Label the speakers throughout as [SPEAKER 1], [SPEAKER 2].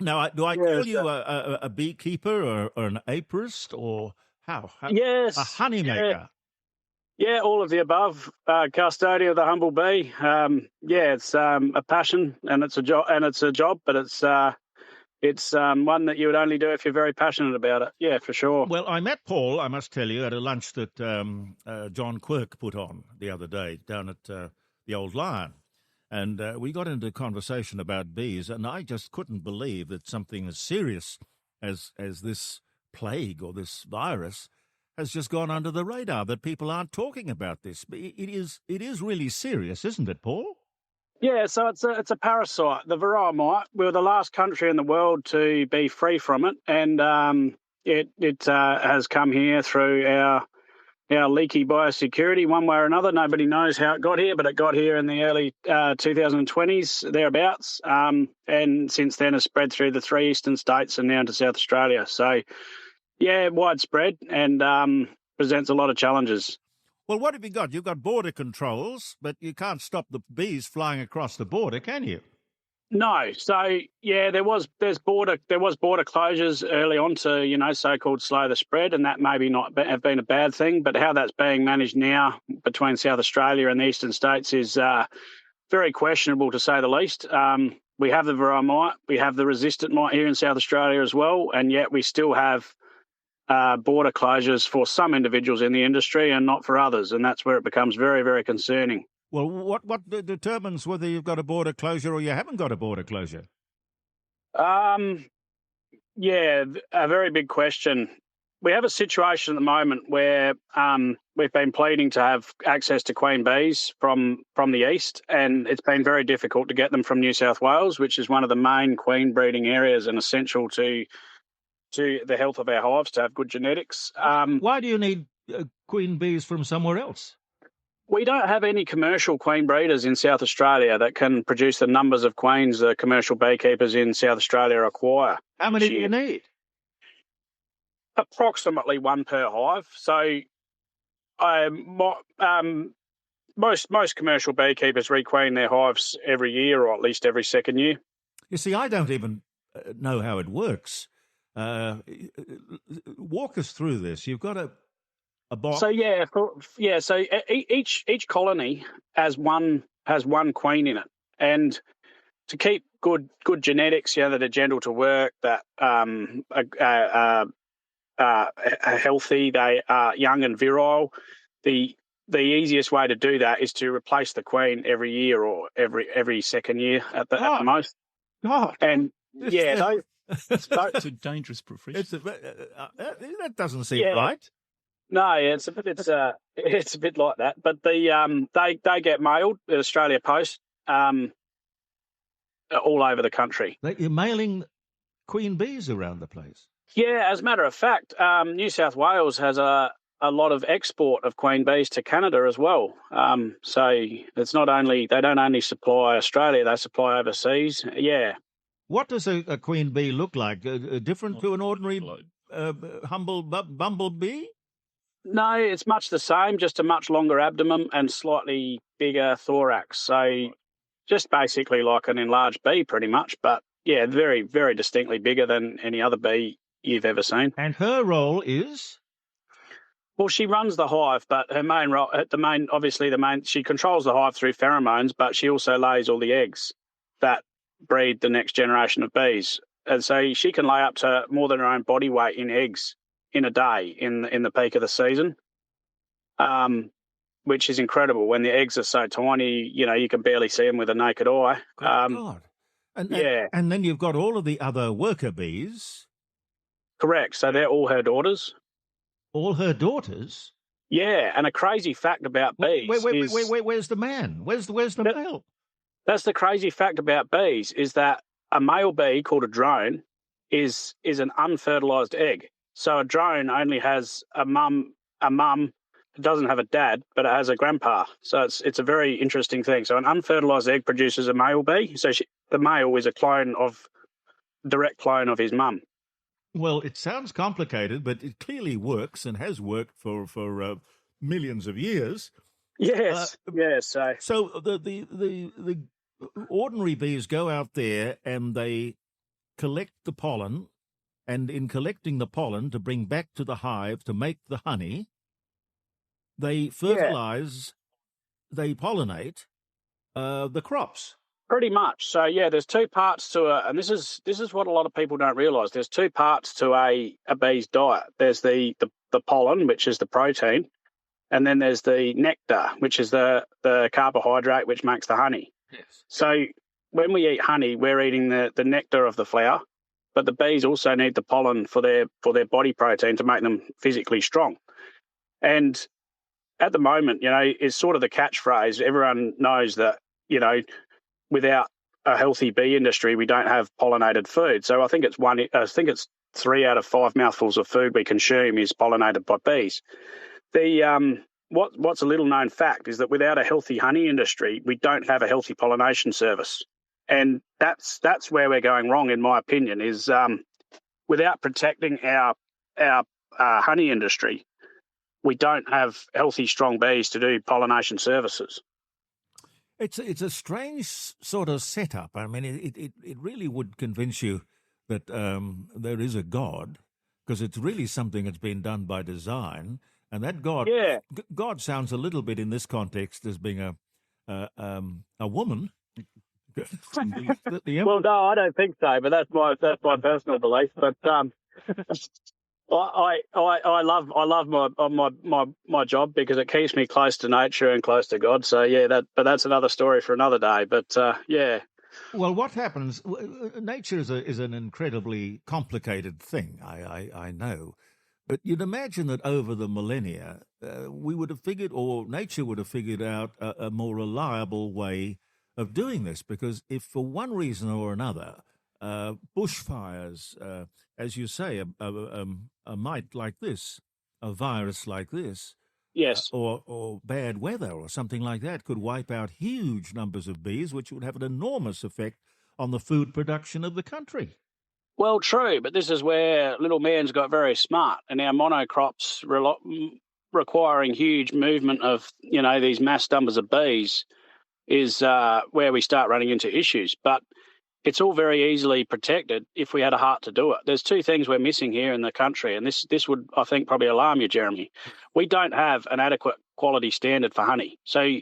[SPEAKER 1] Now, do I
[SPEAKER 2] Yeah,
[SPEAKER 1] call you a beekeeper or an apiarist or how? A
[SPEAKER 2] yes, yeah,
[SPEAKER 1] honeymaker?
[SPEAKER 2] yeah, all of the above. Custodian of the humble bee. Yeah, it's a passion and it's a job, but it's one that you would only do if you're very passionate about it. Yeah, for sure.
[SPEAKER 1] Well, I met Paul, I must tell you, at a lunch that John Quirk put on the other day down at the Old Lion. And we got into a conversation about bees, and I just couldn't believe that something as serious as this plague or this virus has just gone under the radar, that people aren't talking about this. It is really serious, isn't it, Paul?
[SPEAKER 2] Yeah, so it's a parasite, the Varroa mite. We were the last country in the world to be free from it, and it has come here through our leaky biosecurity one way or another. Nobody knows how it got here, but it got here in the early 2020s, thereabouts. And since then has spread through the three eastern states and now into South Australia. So, yeah, widespread and presents a lot of challenges.
[SPEAKER 1] Well, what have you got? You've got border controls, but you can't stop the bees flying across the border, can you?
[SPEAKER 2] No, so yeah, there was border closures early on to so-called slow the spread, and that maybe not have been a bad thing. But how that's being managed now between South Australia and the eastern states is very questionable, to say the least. We have the Varroa mite, we have the resistant mite here in South Australia as well, and yet we still have border closures for some individuals in the industry and not for others, and that's where it becomes very, very concerning.
[SPEAKER 1] Well, what determines whether you've got a border closure or you haven't got a border closure?
[SPEAKER 2] Yeah, a very big question. We have a situation at the moment where we've been pleading to have access to queen bees from the east, and it's been very difficult to get them from New South Wales, which is one of the main queen breeding areas and essential to the health of our hives to have good genetics.
[SPEAKER 1] Why do you need queen bees from somewhere else?
[SPEAKER 2] We don't have any commercial queen breeders in South Australia that can produce the numbers of queens that commercial beekeepers in South Australia acquire.
[SPEAKER 1] How many do you need?
[SPEAKER 2] Approximately one per hive. So most commercial beekeepers requeen their hives every year, or at least every second year.
[SPEAKER 1] You see, I don't even know how it works. Walk us through this. You've got a box.
[SPEAKER 2] So so each colony has one queen in it, and to keep good genetics, that are gentle to work, that are healthy, they are young and virile. The easiest way to do that is to replace the queen every year or every second year at the most.
[SPEAKER 1] God.
[SPEAKER 2] And yeah,
[SPEAKER 3] it's a dangerous profession.
[SPEAKER 1] That doesn't seem right.
[SPEAKER 2] No, it's a bit like that. But they get mailed at Australia Post all over the country.
[SPEAKER 1] You're mailing queen bees around the place.
[SPEAKER 2] Yeah, as a matter of fact, New South Wales has a lot of export of queen bees to Canada as well. So it's not only they don't only supply Australia; they supply overseas. Yeah.
[SPEAKER 1] What does a queen bee look like? Different to an ordinary humble bumblebee?
[SPEAKER 2] No, it's much the same, just a much longer abdomen and slightly bigger thorax. So just basically like an enlarged bee, pretty much. But yeah, very, very distinctly bigger than any other bee you've ever seen.
[SPEAKER 1] And her role is?
[SPEAKER 2] Well, she runs the hive, but her main role, she controls the hive through pheromones, but she also lays all the eggs that breed the next generation of bees. And so she can lay up to more than her own body weight in eggs in a day in the peak of the season, which is incredible. When the eggs are so tiny, you can barely see them with a naked eye.
[SPEAKER 1] God. And then you've got all of the other worker bees.
[SPEAKER 2] Correct. So they're all her daughters.
[SPEAKER 1] All her daughters?
[SPEAKER 2] Yeah, and a crazy fact about bees
[SPEAKER 1] Wait, where's the man? Where's the male?
[SPEAKER 2] That's the crazy fact about bees, is that a male bee called a drone is an unfertilized egg. So a drone only has a mum. It doesn't have a dad, but it has a grandpa. So it's a very interesting thing. So an unfertilized egg produces a male bee. So the male is a direct clone of his mum.
[SPEAKER 1] Well, it sounds complicated, but it clearly works and has worked for millions of years.
[SPEAKER 2] Yes, yes.
[SPEAKER 1] So the ordinary bees go out there and they collect the pollen, and in collecting the pollen to bring back to the hive to make the honey, they fertilize, they pollinate the crops.
[SPEAKER 2] Pretty much. So yeah, there's two parts to it, and this is what a lot of people don't realise. There's two parts to a bee's diet. There's the pollen, which is the protein, and then there's the nectar, which is the carbohydrate which makes the honey.
[SPEAKER 1] Yes.
[SPEAKER 2] So when we eat honey, we're eating the nectar of the flower, but the bees also need the pollen for their body protein to make them physically strong. And at the moment, it's sort of the catchphrase. Everyone knows that, without a healthy bee industry, we don't have pollinated food. So I think it's 3 out of 5 mouthfuls of food we consume is pollinated by bees. What's a little known fact is that without a healthy honey industry, we don't have a healthy pollination service. And that's where we're going wrong, in my opinion, is without protecting our honey industry, we don't have healthy, strong bees to do pollination services.
[SPEAKER 1] It's a strange sort of setup. I mean, it really would convince you that there is a God, because it's really something that's been done by design, and that God, God sounds a little bit in this context as being a woman.
[SPEAKER 2] Well, no, I don't think so, but that's my personal belief. But I love my job because it keeps me close to nature and close to God. So yeah, but that's another story for another day. But yeah.
[SPEAKER 1] Well, what happens? Nature is an incredibly complicated thing. I know, but you'd imagine that over the millennia, we would have figured, or nature would have figured out a more reliable way of doing this. Because if for one reason or another, bushfires, as you say, a mite like this, a virus like this,
[SPEAKER 2] yes,
[SPEAKER 1] or bad weather or something like that could wipe out huge numbers of bees, which would have an enormous effect on the food production of the country.
[SPEAKER 2] Well, true, but this is where little man's got very smart, and our monocrops requiring huge movement of these mass numbers of bees is where we start running into issues. But it's all very easily protected if we had a heart to do it. There's two things we're missing here in the country, and this would, I think, probably alarm you, Jeremy. We don't have an adequate quality standard for honey. So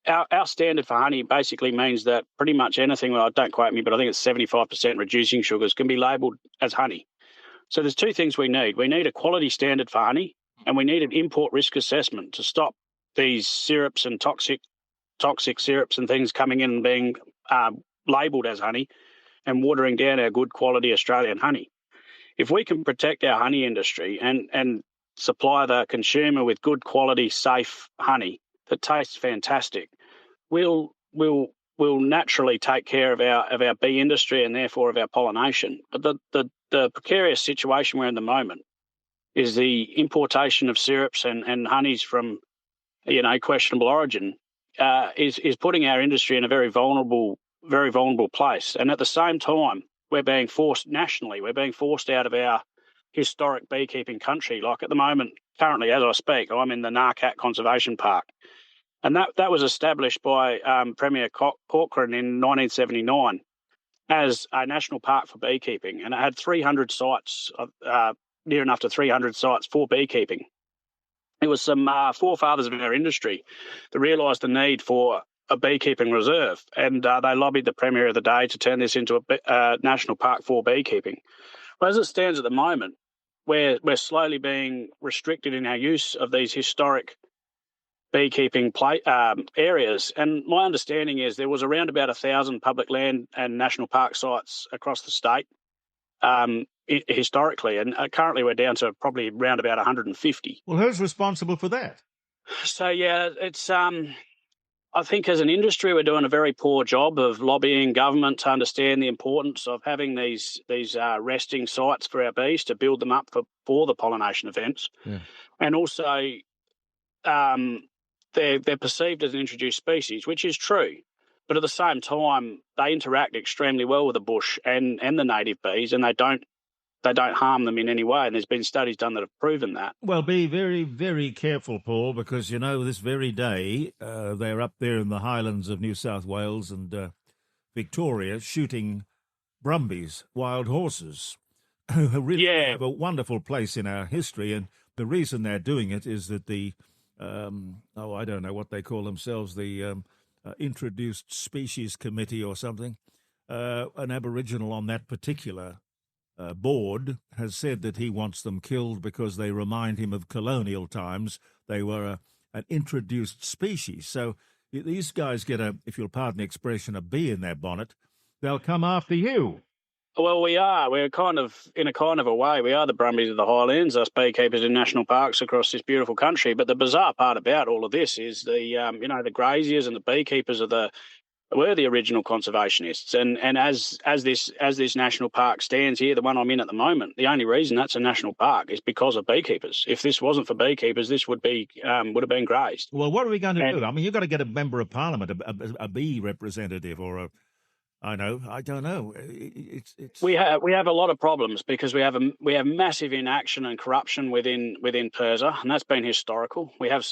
[SPEAKER 2] our standard for honey basically means that pretty much anything, well, don't quote me, but I think it's 75% reducing sugars, can be labelled as honey. So there's two things we need. We need a quality standard for honey, and we need an import risk assessment to stop these syrups and toxic syrups and things coming in and being labelled as honey and watering down our good quality Australian honey. If we can protect our honey industry and supply the consumer with good quality, safe honey that tastes fantastic, we'll naturally take care of our bee industry and therefore of our pollination. But the precarious situation we're in the moment is the importation of syrups and honeys from questionable origin is putting our industry in a very vulnerable place. And at the same time, we're being forced out of our historic beekeeping country. Like at the moment, currently, as I speak, I'm in the Narcat Conservation Park. And that was established by Premier Corcoran in 1979 as a national park for beekeeping. And it had 300 sites, near enough to 300 sites for beekeeping. It was some forefathers of our industry that realised the need for a beekeeping reserve, and they lobbied the Premier of the day to turn this into a national park for beekeeping. But as it stands at the moment, we're slowly being restricted in our use of these historic beekeeping areas. And my understanding is there was around about 1,000 public land and national park sites across the state historically, and currently we're down to probably around about 150.
[SPEAKER 1] Well, who's responsible for that?
[SPEAKER 2] So, yeah, it's I think as an industry we're doing a very poor job of lobbying government to understand the importance of having these resting sites for our bees to build them up for the pollination events.
[SPEAKER 1] Yeah. And
[SPEAKER 2] also they're perceived as an introduced species, which is true. But at the same time, they interact extremely well with the bush and the native bees, and they don't harm them in any way. And there's been studies done that have proven that.
[SPEAKER 1] Well, be very, very careful, Paul, because, this very day, they're up there in the highlands of New South Wales and Victoria shooting brumbies, wild horses, who really have a wonderful place in our history. And the reason they're doing it is that the, I don't know what they call themselves, the Introduced Species Committee or something, an Aboriginal on that particular board has said that he wants them killed because they remind him of colonial times. They were an introduced species. So these guys get if you'll pardon the expression, a bee in their bonnet. They'll come after you.
[SPEAKER 2] Well, we are. We're kind of, in a kind of a way, we are the Brumbies of the Highlands, us beekeepers in national parks across this beautiful country. But the bizarre part about all of this is the graziers and the beekeepers were the original conservationists. And as this national park stands here, the one I'm in at the moment, the only reason that's a national park is because of beekeepers. If this wasn't for beekeepers, this would have been grazed.
[SPEAKER 1] Well, what are we going to do? I mean, you've got to get a member of parliament, a bee representative, or I don't know.
[SPEAKER 2] We have a lot of problems because we have massive inaction and corruption within PIRSA, and that's been historical. We have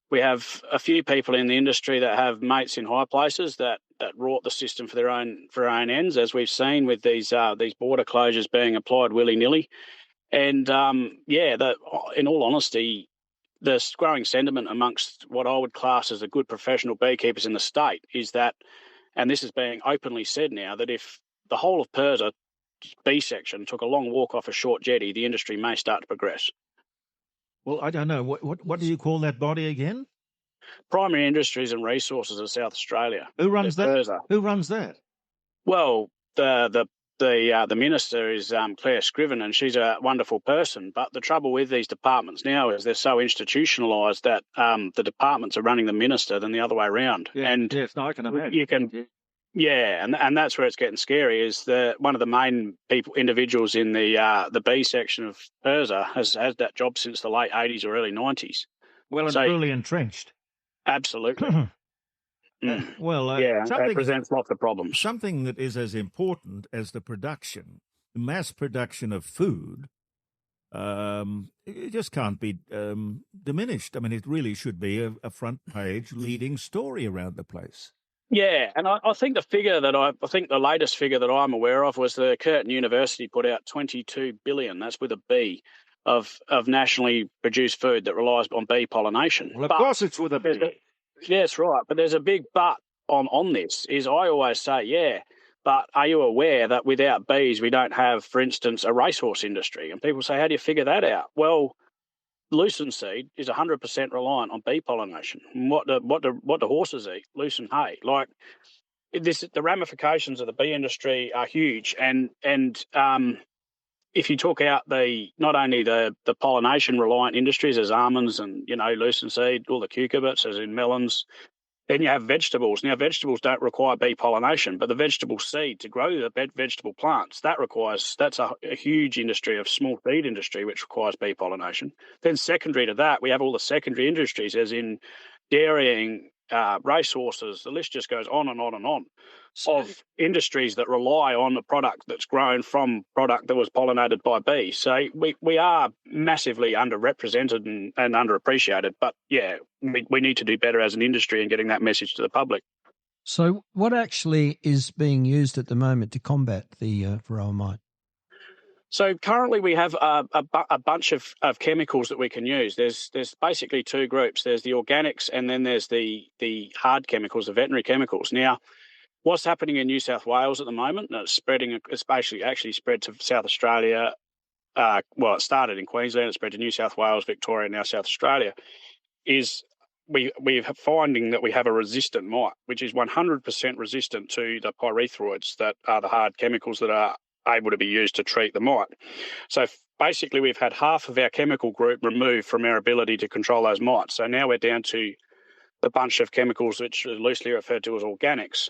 [SPEAKER 2] we have a few people in the industry that have mates in high places that wrought the system for their own ends, as we've seen with these border closures being applied willy-nilly. And in all honesty, the growing sentiment amongst what I would class as the good professional beekeepers in the state is that, and this is being openly said now, that if the whole of PIRSA bee section took a long walk off a short jetty, the industry may start to progress.
[SPEAKER 1] Well, I don't know. What do you call that body again?
[SPEAKER 2] Primary Industries and Resources of South Australia.
[SPEAKER 1] Who runs that?
[SPEAKER 2] PIRSA.
[SPEAKER 1] Who runs that?
[SPEAKER 2] Well, the minister is Claire Scriven, and she's a wonderful person. But the trouble with these departments now is they're so institutionalised that the departments are running the minister than the other way around.
[SPEAKER 1] Yeah,
[SPEAKER 2] and
[SPEAKER 1] yes, I can imagine.
[SPEAKER 2] And that's where it's getting scary. Is one of the main individuals in the B section of PIRSA has had that job since the late 80s or early 90s.
[SPEAKER 1] Well, and truly entrenched.
[SPEAKER 2] Absolutely. That presents lots of problems.
[SPEAKER 1] Something that is as important as the mass production of food, it just can't be diminished. I mean, it really should be a front page leading story around the place.
[SPEAKER 2] Yeah, and I think the latest figure that I'm aware of was the Curtin University put out 22 billion, that's with a B, of nationally produced food that relies on bee pollination.
[SPEAKER 1] Well, of course it's with a B.
[SPEAKER 2] Yeah, that's right. But there's a big but on this, is I always say, but are you aware that without bees we don't have, for instance, a racehorse industry? And people say, how do you figure that out? Well, lucerne seed is 100% reliant on bee pollination. And what do horses eat? Lucerne hay. Like the ramifications of the bee industry are huge. And if you took out not only the pollination reliant industries as almonds and lucerne seed, all the cucurbits as in melons, then you have vegetables. Now, vegetables don't require bee pollination, but the vegetable seed to grow the vegetable plants, that's a huge industry of small seed industry which requires bee pollination. Then secondary to that, we have all the secondary industries as in dairying, racehorses, the list just goes on and on and on, of industries that rely on a product that's grown from product that was pollinated by bees. So we are massively underrepresented and underappreciated. But we need to do better as an industry in getting that message to the public.
[SPEAKER 4] So what actually is being used at the moment to combat the Varroa mite?
[SPEAKER 2] So currently we have a bunch of chemicals that we can use. There's basically two groups. There's the organics and then there's the hard chemicals, the veterinary chemicals. Now, what's happening in New South Wales at the moment, and it's basically actually spread to South Australia. It started in Queensland, it spread to New South Wales, Victoria, now South Australia, is we're finding that we have a resistant mite, which is 100% resistant to the pyrethroids that are the hard chemicals that are able to be used to treat the mite. So basically we've had half of our chemical group removed from our ability to control those mites. So now we're down to the bunch of chemicals which are loosely referred to as organics,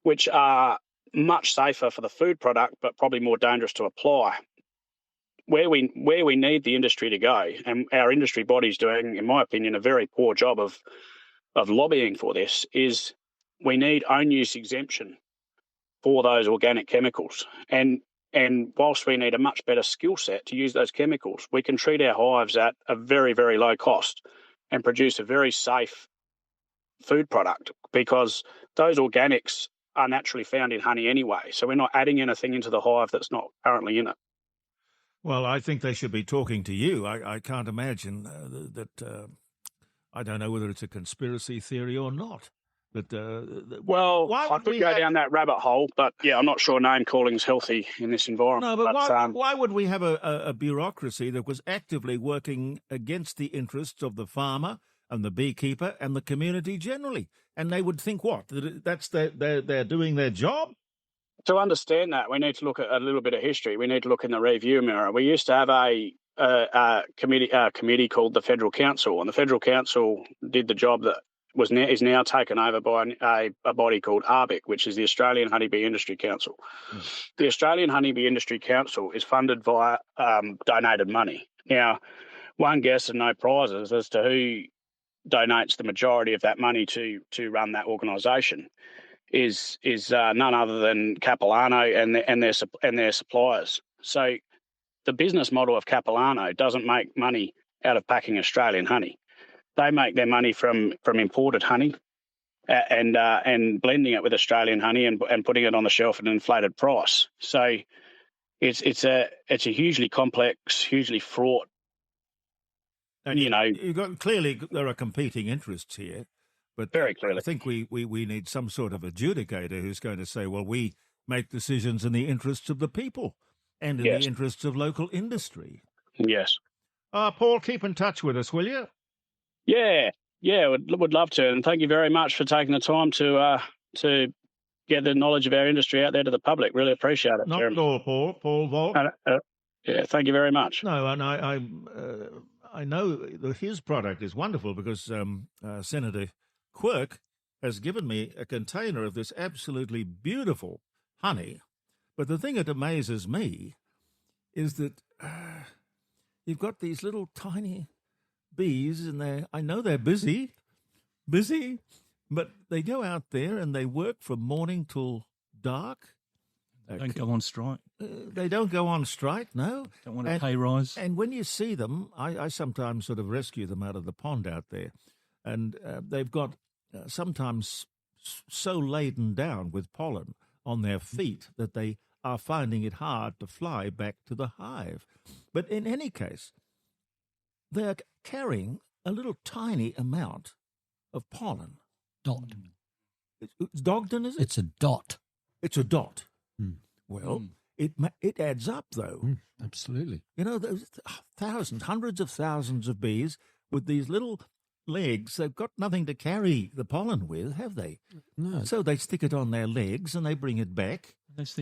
[SPEAKER 2] which are much safer for the food product but probably more dangerous to apply. Where we need the industry to go, and our industry body's doing, in my opinion, a very poor job of lobbying for this, is we need own use exemption for those organic chemicals. And whilst we need a much better skill set to use those chemicals, we can treat our hives at a very, very low cost and produce a very safe food product, because those organics are naturally found in honey anyway. So we're not adding anything into the hive that's not currently in it.
[SPEAKER 1] Well, I think they should be talking to you. I can't imagine I don't know whether it's a conspiracy theory or not. But
[SPEAKER 2] well, I could go down that rabbit hole, but yeah, I'm not sure name calling is healthy in this environment.
[SPEAKER 1] No, but why would we have a bureaucracy that was actively working against the interests of the farmer and the beekeeper and the community generally? And they would think what? That's they're doing their job?
[SPEAKER 2] To understand that, we need to look at a little bit of history. We need to look in the review mirror. We used to have a committee called the Federal Council, and the Federal Council did the job that is now taken over by a body called ARBIC, which is the Australian Honeybee Industry Council. The Australian Honeybee Industry Council is funded via donated money. Now, one guess and no prizes as to who donates the majority of that money to run that organisation is none other than Capilano and their suppliers. So the business model of Capilano doesn't make money out of packing Australian honey. They make their money from imported honey and blending it with Australian honey and putting it on the shelf at an inflated price. So it's a hugely complex, hugely fraught.
[SPEAKER 1] And you've got clearly there are competing interests here. But
[SPEAKER 2] very clearly,
[SPEAKER 1] I think we need some sort of adjudicator who's going to say, well, we make decisions in the interests of the people and in the interests of local industry.
[SPEAKER 2] Yes.
[SPEAKER 1] Paul, keep in touch with us, will you?
[SPEAKER 2] Yeah, would love to. And thank you very much for taking the time to get the knowledge of our industry out there to the public. Really appreciate it.
[SPEAKER 1] Not at all, Paul. Paul Volk.
[SPEAKER 2] Yeah, thank you very much.
[SPEAKER 1] No, and I know that his product is wonderful because Senator Quirk has given me a container of this absolutely beautiful honey. But the thing that amazes me is that you've got these little tiny bees and I know they're busy, but they go out there and they work from morning till dark.
[SPEAKER 3] They don't go on strike.
[SPEAKER 1] They don't go on strike, no.
[SPEAKER 3] Don't want a pay rise.
[SPEAKER 1] And when you see them, I sometimes sort of rescue them out of the pond out there. And they've got sometimes so laden down with pollen on their feet that they are finding it hard to fly back to the hive. But in any case, they're carrying a little tiny amount of pollen.
[SPEAKER 4] Dot.
[SPEAKER 1] It's Dogden, is it?
[SPEAKER 4] It's a dot.
[SPEAKER 1] It's a dot. Well, it adds up, though.
[SPEAKER 4] Absolutely.
[SPEAKER 1] You know, there's thousands, hundreds of thousands of bees with these little legs. They've got nothing to carry the pollen with, have they?
[SPEAKER 4] No.
[SPEAKER 1] So they stick it on their legs and they bring it back.
[SPEAKER 3] That's the